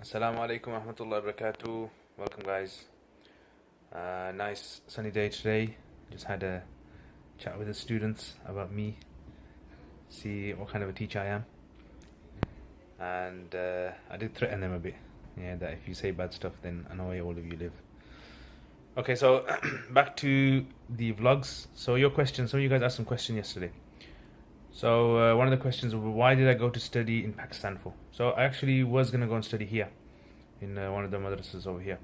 Assalamu alaikum wa rahmatullahi wa barakatuh. Welcome, guys. Nice sunny day today. Just had a chat with the students about me, see what kind of a teacher I am, and I did threaten them a bit. Yeah, that if you say bad stuff, then I know where all of you live. Okay, so back to the vlogs. So your question. Some of you guys asked some question yesterday. So one of the questions was, why did I go to study in Pakistan for? So I actually was gonna go and study here in one of the madrasas over here,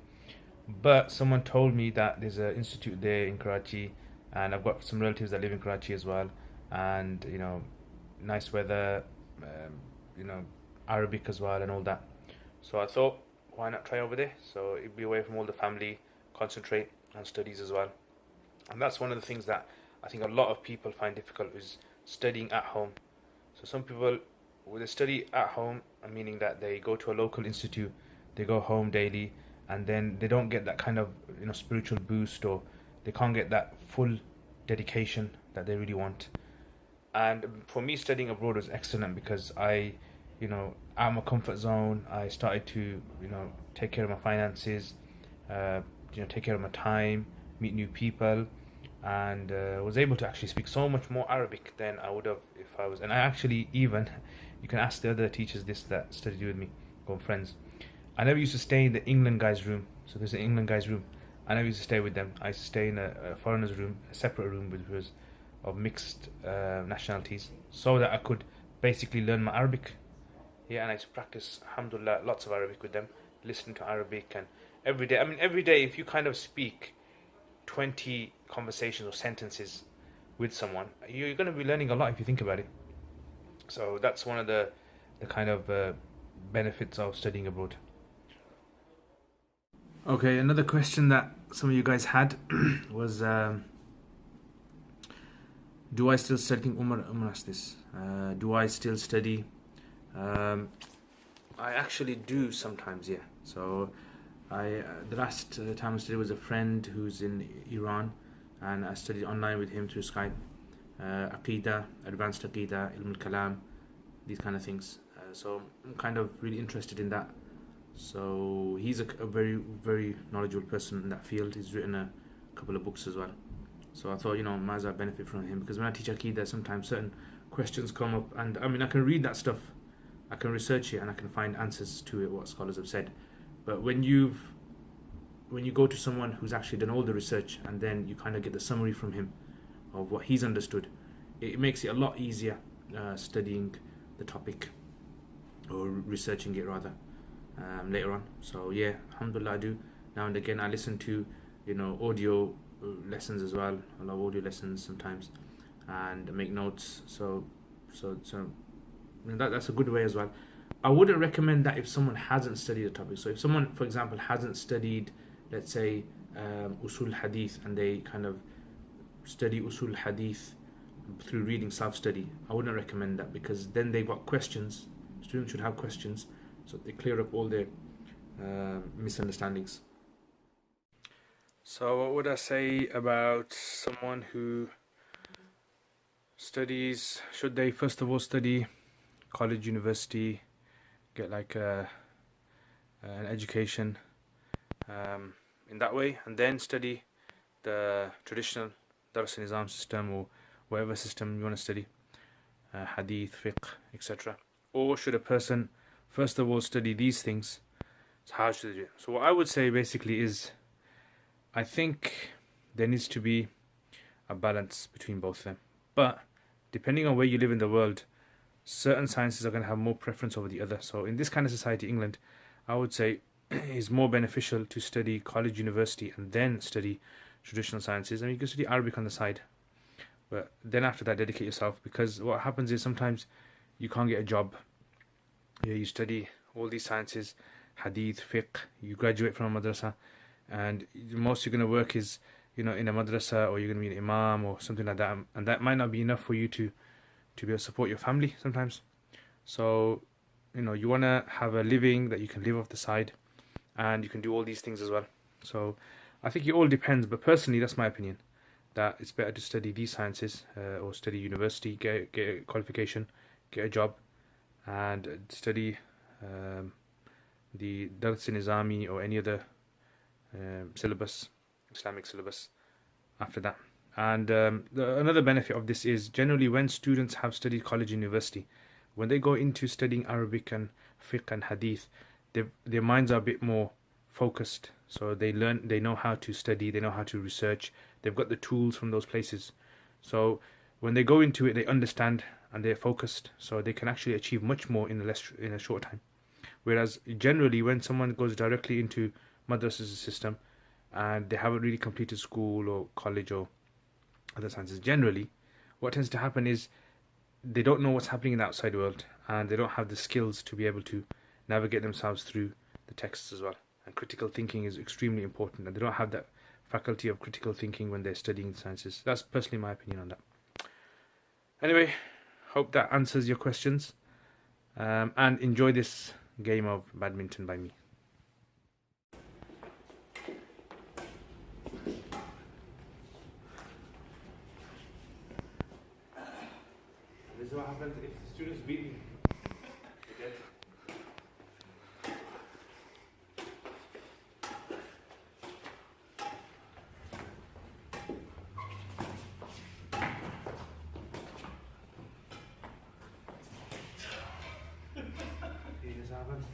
but someone told me that there's an institute there in Karachi, and I've got some relatives that live in Karachi as well, and nice weather, Arabic as well, and all that. So I thought, why not try over there? So it'd be away from all the family, concentrate on studies as well. And that's one of the things that I think a lot of people find difficult is studying at home. So some people, when they study at home, meaning that they go to a local institute, they go home daily, and then they don't get that kind of spiritual boost, or they can't get that full dedication that they really want. And for me, studying abroad was excellent because out of my comfort zone, I started to take care of my finances, take care of my time, meet new people, and was able to actually speak so much more Arabic than I would have if I was. And I actually even, you can ask the other teachers this that studied with me, or friends. I never used to stay in the England guys' room. So there's an England guys' room. I never used to stay with them. I used to stay in a foreigner's room, a separate room, which was of mixed nationalities, so that I could basically learn my Arabic. Yeah, and I used to practice, alhamdulillah, lots of Arabic with them, listen to Arabic, and every day. I mean, every day, if you kind of speak 20 conversations or sentences with someone, you're going to be learning a lot if you think about it. So that's one of the kind of benefits of studying abroad. Okay, another question that some of you guys had was, do I still study? Umar asked this. Do I still study? I actually do sometimes, yeah. So the last time I studied was a friend who's in Iran, and I studied online with him through Skype. Aqidah, advanced Aqidah, Ilm al-Kalam, these kind of things. So I'm kind of really interested in that. So he's a very, very knowledgeable person in that field. He's written a couple of books as well. So I thought, might as well benefit from him, because when I teach Aqidah, sometimes certain questions come up, and I mean, I can read that stuff, I can research it, and I can find answers to it, what scholars have said. But when you go to someone who's actually done all the research, and then you kind of get the summary from him of what he's understood, it makes it a lot easier studying the topic, or researching it rather, later on. So yeah, alhamdulillah, I do. Now and again I listen to audio lessons as well. I love audio lessons sometimes, and make notes. So that's a good way as well. I wouldn't recommend that if someone hasn't studied a topic. So if someone, for example, hasn't studied, let's say, usul hadith, and they kind of study usul hadith through reading, self-study, I wouldn't recommend that, because then they've got questions. Students should have questions, so they clear up all their misunderstandings. So what would I say about someone who studies? Should they first of all study college, university, get like an education in that way, and then study the traditional Dars Nizam system, or whatever system you want to study, hadith, fiqh, etc.? Or should a person first of all study these things? So how should they do it? So what I would say basically is, I think there needs to be a balance between both of them. But depending on where you live in the world, certain sciences are going to have more preference over the other. So in this kind of society, England, I would say is more beneficial to study college, university, and then study traditional sciences. And you can study Arabic on the side, but then after that, dedicate yourself, because what happens is sometimes you can't get a job. Yeah, you study all these sciences, hadith, fiqh, you graduate from a madrasa, and the most you're going to work is in a madrasa, or you're going to be an imam or something like that, and that might not be enough for you to be able to support your family sometimes. So you want to have a living that you can live off the side, and you can do all these things as well. So I think it all depends, but personally that's my opinion, that it's better to study these sciences, or study university, get a qualification, get a job, and study the Dars-e-Nizami or any other syllabus, Islamic syllabus after that. And another benefit of this is generally when students have studied college and university, when they go into studying Arabic and fiqh and hadith, their minds are a bit more focused. So they know how to study, they know how to research, they've got the tools from those places. So when they go into it, they understand and they're focused, so they can actually achieve much more in a short time. Whereas generally when someone goes directly into madrasa's system and they haven't really completed school or college or other sciences, generally what tends to happen is they don't know what's happening in the outside world, and they don't have the skills to be able to navigate themselves through the texts as well. And critical thinking is extremely important, and they don't have that faculty of critical thinking when they're studying the sciences. That's personally my opinion on that. Anyway, hope that answers your questions, and enjoy this game of badminton by me. This is what happens if the students beat me. This happens.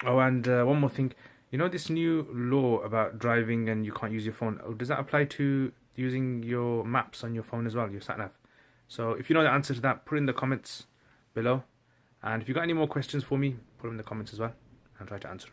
Oh, and one more thing. You know this new law about driving and you can't use your phone? Does that apply to using your maps on your phone as well, your sat nav? So if you know the answer to that, put it in the comments below. And if you've got any more questions for me, put them in the comments as well. I'll try to answer.